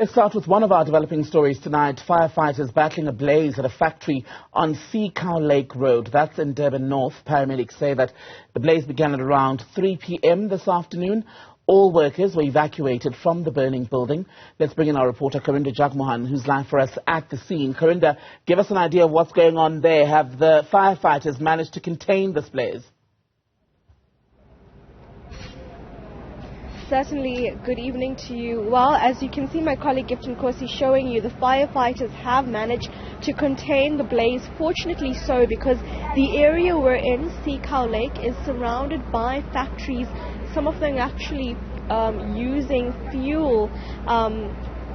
Let's start with one of our developing stories tonight. Firefighters battling a blaze at a factory on Sea Cow Lake Road. That's in Durban North. Paramedics say that the blaze began at around 3 p.m. this afternoon. All workers were evacuated from the burning building. Let's bring in our reporter, Karinda Jagmohan, who's live for us at the scene. Karinda, give us an idea of what's going on there. Have the firefighters managed to contain this blaze? Certainly, good evening to you. Well, as you can see, my colleague Gifton Kosi showing you, the firefighters have managed to contain the blaze. Fortunately so, because the area we're in, Sea Cow Lake, is surrounded by factories, some of them actually using fuel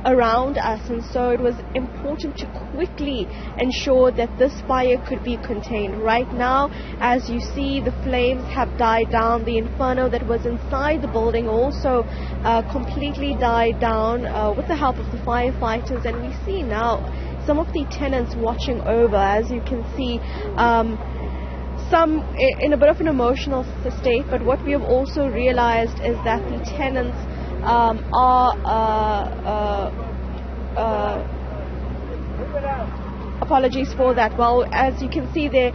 around us, and so it was important to quickly ensure that this fire could be contained. Right now, as you see, the flames have died down. The inferno that was inside the building also completely died down with the help of the firefighters, and we see now some of the tenants watching over. As you can see, some in a bit of an emotional state, but what we have also realized is that the tenants apologies for that. Well, as you can see there,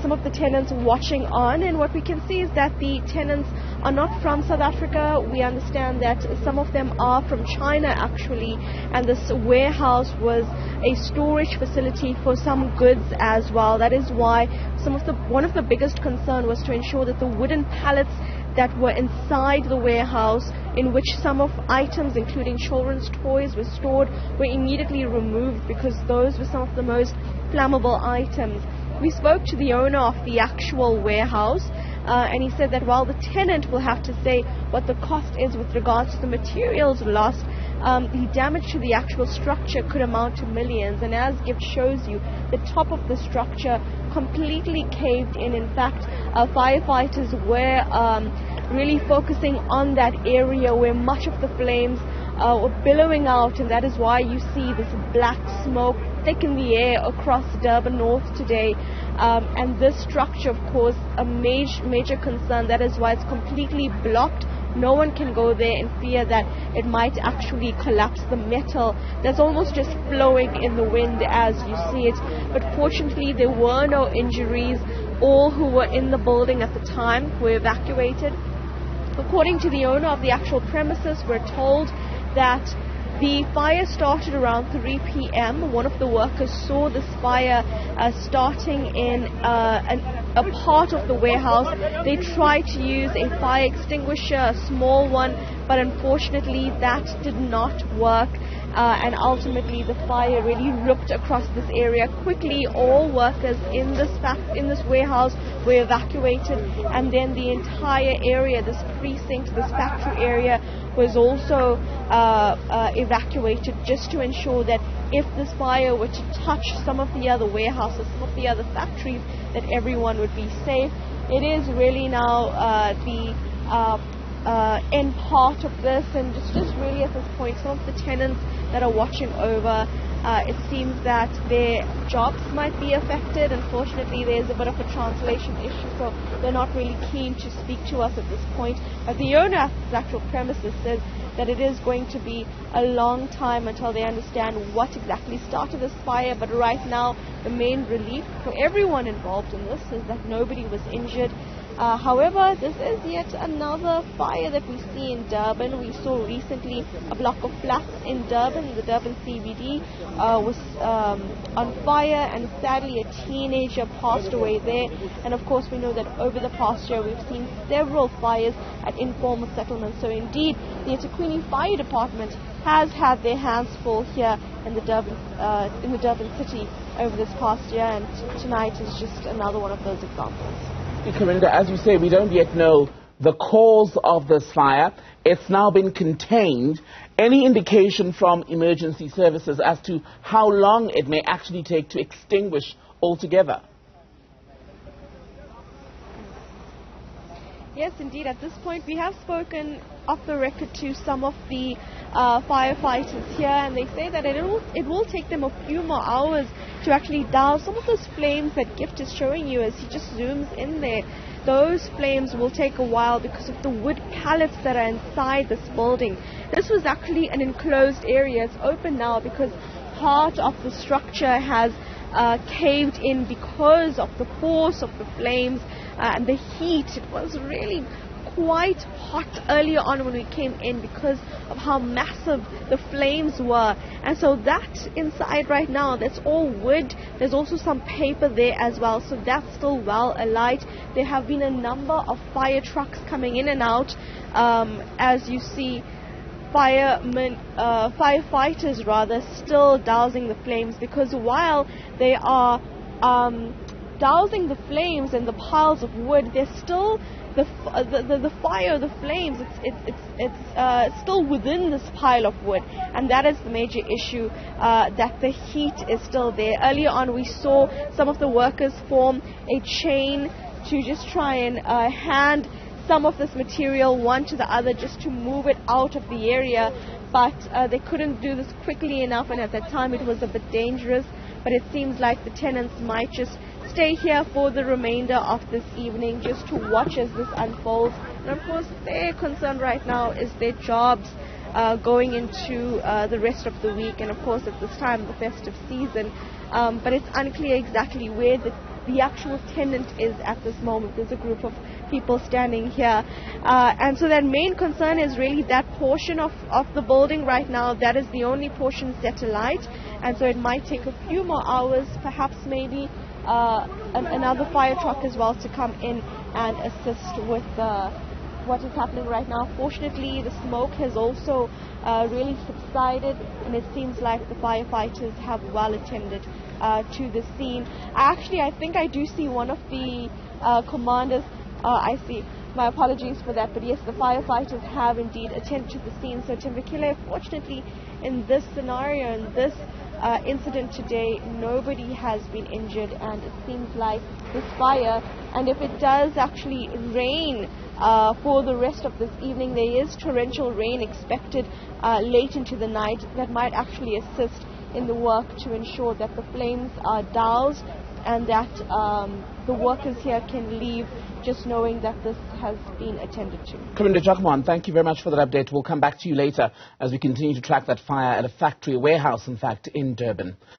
some of the tenants watching on, and what we can see is that the tenants are not from South Africa. We understand that some of them are from China actually, and this warehouse was a storage facility for some goods as well. That is why one of the biggest concern was to ensure that the wooden pallets that were inside the warehouse, in which some of items, including children's toys, were stored, were immediately removed, because those were some of the most flammable items. We spoke to the owner of the actual warehouse, and he said that while the tenant will have to say what the cost is with regards to the materials lost, the damage to the actual structure could amount to millions. And as Gift shows you, the top of the structure completely caved in. In fact, firefighters were really focusing on that area where much of the flames were billowing out, and that is why you see this black smoke thick in the air across Durban North today. And this structure, of course, a major concern. That is why it's completely blocked. No one can go there in fear that it might actually collapse. The metal that's almost just flowing in the wind as you see it. But fortunately, there were no injuries. All who were in the building at the time were evacuated. According to the owner of the actual premises, we're told that the fire started around 3 p.m. One of the workers saw this fire starting in a part of the warehouse. They tried to use a fire extinguisher, a small one, but unfortunately that did not work. And ultimately the fire really ripped across this area. Quickly, all workers in this warehouse were evacuated, and then the entire area, this precinct, this factory area, was also evacuated, just to ensure that if this fire were to touch some of the other warehouses, some of the other factories, that everyone would be safe. It is really now the end part of this, and it's just really at this point some of the tenants that are watching over, it seems that their jobs might be affected. Unfortunately, there's a bit of a translation issue, so they're not really keen to speak to us at this point. But the owner of this actual premises says that it is going to be a long time until they understand what exactly started this fire. But right now, the main relief for everyone involved in this is that nobody was injured. However, this is yet another fire that we see in Durban. We saw recently a block of flats in Durban, the Durban CBD, was on fire, and sadly a teenager passed away there. And of course, we know that over the past year we've seen several fires at informal settlements. So indeed, the eThekwini Fire Department has had their hands full here in the Durban city over this past year, and tonight is just another one of those examples. Karinda, as you say, we don't yet know the cause of this fire. It's now been contained. Any indication from emergency services as to how long it may actually take to extinguish altogether? Yes, indeed. At this point, we have spoken off the record to some of the firefighters here, and they say that it will take them a few more hours to actually douse some of those flames that Gift is showing you as he just zooms in there. Those flames will take a while because of the wood pallets that are inside this building. This was actually an enclosed area. It's open now because part of the structure has caved in because of the force of the flames and the heat. It was really quite hot earlier on when we came in because of how massive the flames were. And so that inside right now, that's all wood. There's also some paper there as well, so that's still well alight. There have been a number of fire trucks coming in and out. As you see, firefighters rather, still dousing the flames, because while they are dousing the flames and the piles of wood, there's still the fire, the flames, it's still within this pile of wood, and that is the major issue, that the heat is still there. Earlier on we saw some of the workers form a chain to just try and hand some of this material one to the other just to move it out of the area, but they couldn't do this quickly enough, and at that time it was a bit dangerous. But it seems like the tenants might just stay here for the remainder of this evening just to watch as this unfolds. And of course their concern right now is their jobs going into the rest of the week, and of course at this time the festive season, but it's unclear exactly where the actual tenant is at this moment. There's a group of people standing here, and so that main concern is really that portion of the building right now. That is the only portion set alight, and so it might take a few more hours, perhaps maybe another fire truck as well to come in and assist with what is happening right now. Fortunately, the smoke has also really subsided, and it seems like the firefighters have well attended to the scene. I think I do see one of the commanders. I see. My apologies for that, but yes, the firefighters have indeed attended to the scene. So Tembekile, fortunately, in this scenario, in this incident today, nobody has been injured, and it seems like this fire, and if it does actually rain for the rest of this evening, there is torrential rain expected late into the night that might actually assist in the work to ensure that the flames are doused and that the workers here can leave just knowing that this has been attended to. Karinda, Jagmohan, thank you very much for that update. We'll come back to you later as we continue to track that fire at a factory, a warehouse in fact, in Durban.